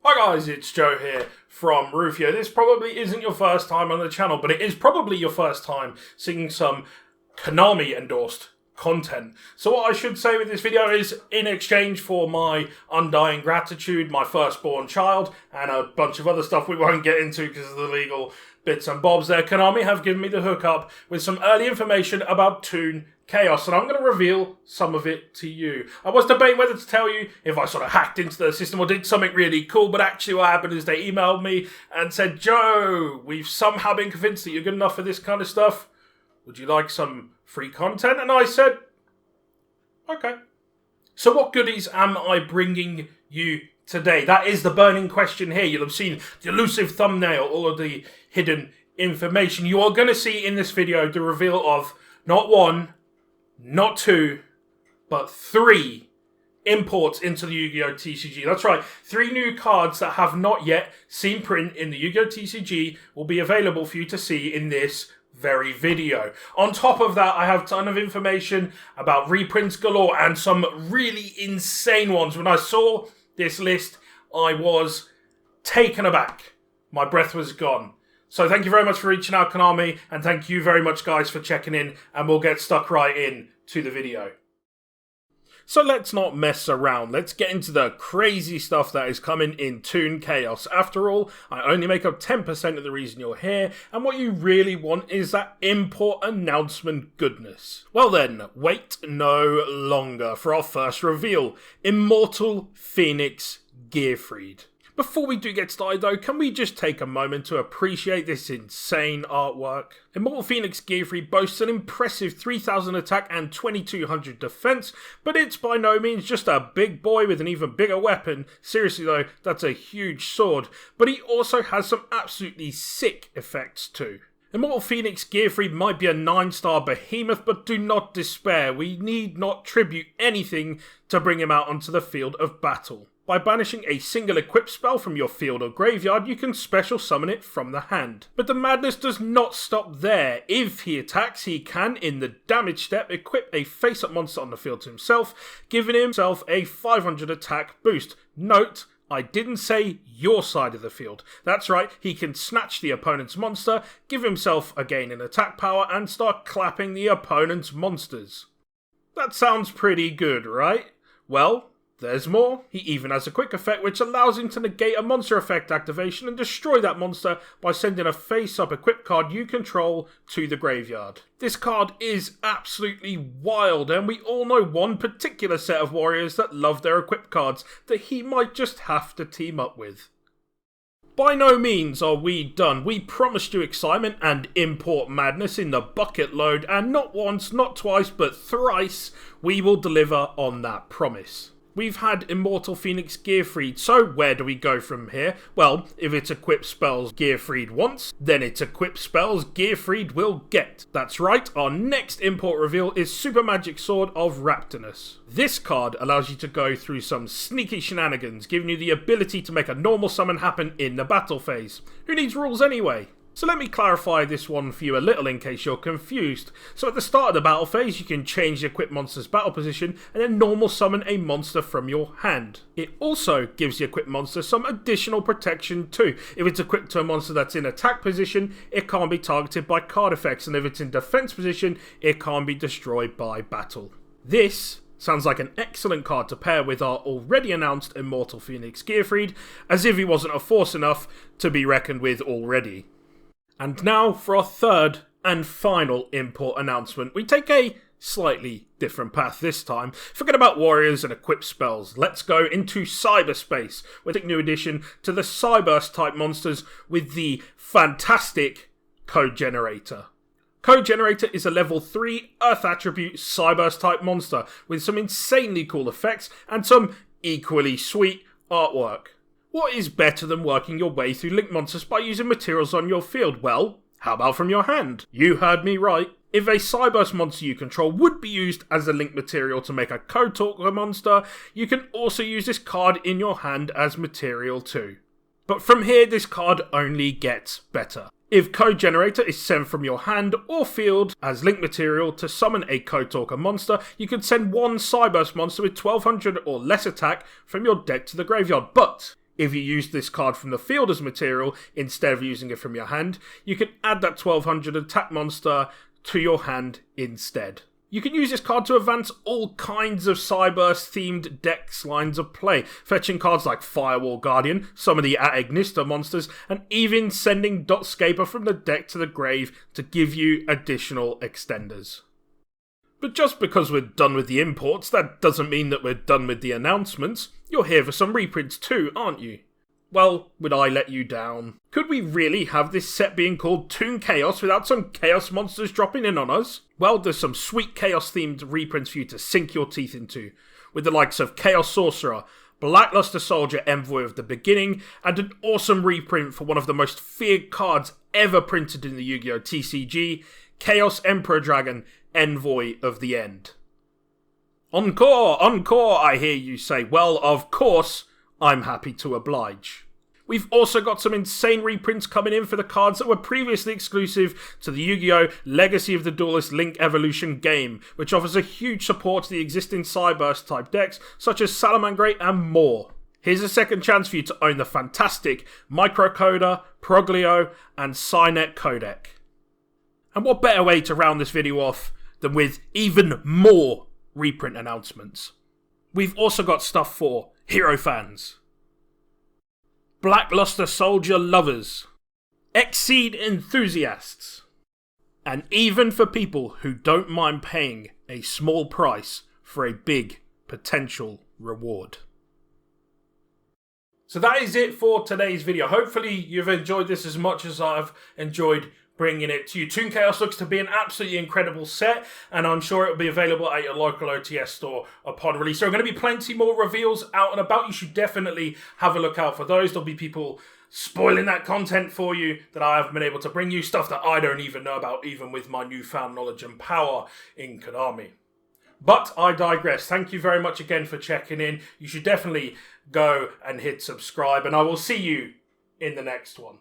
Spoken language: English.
Hi guys, it's Joe here from Rufioh. This probably isn't your first time on the channel, but it is probably your first time seeing some Konami endorsed content. So what I should say with this video is, in exchange for my undying gratitude, my firstborn child, and a bunch of other stuff we won't get into because of the legal bits and bobs there, Konami have given me the hookup with some early information about Toon Chaos, and I'm going to reveal some of it to you. I was debating whether to tell you if I sort of hacked into the system or did something really cool, but actually what happened is they emailed me and said, Joe, we've somehow been convinced that you're good enough for this kind of stuff. Would you like some free content? And I said, okay. So what goodies am I bringing you today? That is the burning question here. You'll have seen the elusive thumbnail, all of the hidden information. You are going to see in this video the reveal of not one, not two, but three imports into the Yugioh TCG. That's right, 3 new cards that have not yet seen print in the Yugioh TCG will be available for you to see in this very video. On top of that, I have a ton of information about reprints galore and some really insane ones. When I saw this list, I was taken aback. My breath was gone. So thank you very much for reaching out, Konami, and thank you very much, guys, for checking in, and we'll get stuck right in to the video. So let's not mess around. Let's get into the crazy stuff that is coming in Toon Chaos. After all, I only make up 10% of the reason you're here, and what you really want is that import announcement goodness. Well then, wait no longer for our first reveal, Immortal Phoenix Gearfried. Before we do get started though, can we just take a moment to appreciate this insane artwork? Immortal Phoenix Gearfried boasts an impressive 3000 attack and 2200 defense, but it's by no means just a big boy with an even bigger weapon. Seriously though, that's a huge sword, but he also has some absolutely sick effects too. Immortal Phoenix Gearfried might be a 9-star behemoth, but do not despair. We need not tribute anything to bring him out onto the field of battle. By banishing a single equip spell from your field or graveyard, you can special summon it from the hand. But the madness does not stop there. If he attacks, he can, in the damage step, equip a face-up monster on the field to himself, giving himself a 500 attack boost. Note, I didn't say your side of the field. That's right, he can snatch the opponent's monster, give himself a gain in attack power, and start clapping the opponent's monsters. That sounds pretty good, right? Well, there's more. He even has a quick effect which allows him to negate a monster effect activation and destroy that monster by sending a face-up equipped card you control to the graveyard. This card is absolutely wild, and we all know one particular set of warriors that love their equipped cards that he might just have to team up with. By no means are we done. We promised you excitement and import madness in the bucket load, and not once, not twice, but thrice we will deliver on that promise. We've had Immortal Phoenix Gearfried, so where do we go from here? Well, if it's equipped spells Gearfried wants, then it's equipped spells Gearfried will get. That's right, our next import reveal is Super Magic Sword of Raptinus. This card allows you to go through some sneaky shenanigans, giving you the ability to make a normal summon happen in the battle phase. Who needs rules anyway? So let me clarify this one for you a little in case you're confused. So at the start of the battle phase, you can change the equipped monster's battle position and then normal summon a monster from your hand. It also gives the equipped monster some additional protection too. If it's equipped to a monster that's in attack position, it can't be targeted by card effects, and if it's in defense position, it can't be destroyed by battle. This sounds like an excellent card to pair with our already announced Immortal Phoenix Gearfried, as if he wasn't a force enough to be reckoned with already. And now for our third and final import announcement. We take a slightly different path this time. Forget about warriors and equipped spells. Let's go into cyberspace with a new addition to the Cyburst type monsters with the fantastic Code Generator. Code Generator is a level 3 Earth attribute Cyburst type monster with some insanely cool effects and some equally sweet artwork. What is better than working your way through link monsters by using materials on your field? Well, how about from your hand? You heard me right. If a Cyburst monster you control would be used as a link material to make a Code Talker monster, you can also use this card in your hand as material too. But from here, this card only gets better. If Code Generator is sent from your hand or field as link material to summon a Code Talker monster, you can send one Cyburst monster with 1200 or less attack from your deck to the graveyard. But If you use this card from the field as material instead of using it from your hand, you can add that 1200 attack monster to your hand instead. You can use this card to advance all kinds of Cyberse themed decks lines of play, fetching cards like Firewall Guardian, some of the Ignister monsters, and even sending Dotscaper from the deck to the grave to give you additional extenders. But just because we're done with the imports, that doesn't mean that we're done with the announcements. You're here for some reprints too, aren't you? Well, would I let you down? Could we really have this set being called Toon Chaos without some Chaos monsters dropping in on us? Well, there's some sweet Chaos themed reprints for you to sink your teeth into, with the likes of Chaos Sorcerer, Blackluster Soldier Envoy of the Beginning, and an awesome reprint for one of the most feared cards ever printed in the Yu-Gi-Oh! TCG, Chaos Emperor Dragon, Envoy of the End. Encore! Encore, I hear you say. Well, of course, I'm happy to oblige. We've also got some insane reprints coming in for the cards that were previously exclusive to the Yu-Gi-Oh! Legacy of the Duelist Link Evolution game, which offers a huge support to the existing Cyberse type decks, such as Salamangreat and more. Here's a second chance for you to own the fantastic Microcoder, Proglio, and Cynet codec. And what better way to round this video off than with even more reprint announcements. We've also got stuff for Hero fans, Blackluster Soldier lovers, Exceed enthusiasts, and even for people who don't mind paying a small price for a big potential reward. So that is it for today's video. Hopefully you've enjoyed this as much as I've enjoyed bringing it to you. Toon Chaos looks to be an absolutely incredible set, and I'm sure it will be available at your local OTS store upon release. There are going to be plenty more reveals out and about. You should definitely have a look out for those. There'll be people spoiling that content for you that I haven't been able to bring you, stuff that I don't even know about, even with my newfound knowledge and power in Konami. But I digress. Thank you very much again for checking in. You should definitely go and hit subscribe, and I will see you in the next one.